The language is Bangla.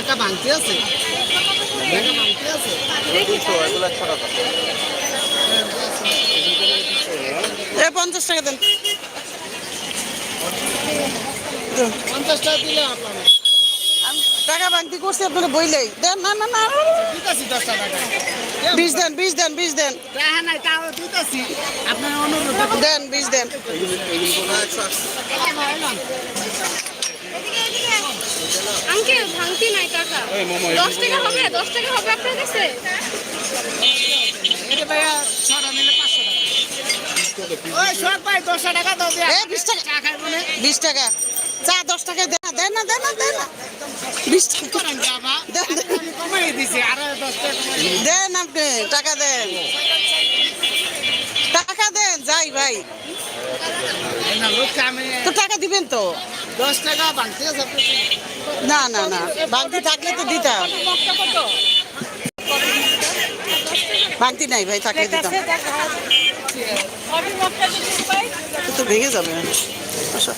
টাকা ভাঙতে আছে, টাকা ভাঙতে আছে। এ 50 টাকা দেন। 50 টাকা দিলে আপনার আমি টাকা ভাঙতি করছি আপনারা বইলেই দেন। না না না দিতেছি 10 টাকা। 20 দেন, 20 দেন, 20 দেন, টাকা নাই তাও দিতেছি, আপনার অনুরোধ দেন 20 দেন। আঙ্কেল ভাঙতি নাই টাকা। 10 টাকা হবে, 10 টাকা হবে আপনার কাছে? এটা ভাইয়া ছড়া নিলে 500 টাকা। ওই সব ভাই 10 টাকা দাও দিয়া। এ 20 টাকা, চা খাইবো না? 20 টাকা চা 10 টাকা দেন না, দেন না, দেন না, দেন না 20 টাকা করেন বাবা, দেন, দেন, আমি কমাই দিছি, আরো 10 টাকা কমাই দিছি। দেন আপনি টাকা দেন, টাকা দেন যাই ভাই। এই না লোক আমি তো টাকা দিবেন তো? 10 টাকা ভাঙতে আছে আপনি। না না না ভাঙতি থাকলে তো দিতাম। ভাঙতি নাই ভাই, থাকলে দিতাম। তো ভেঙে যাবে। আচ্ছা।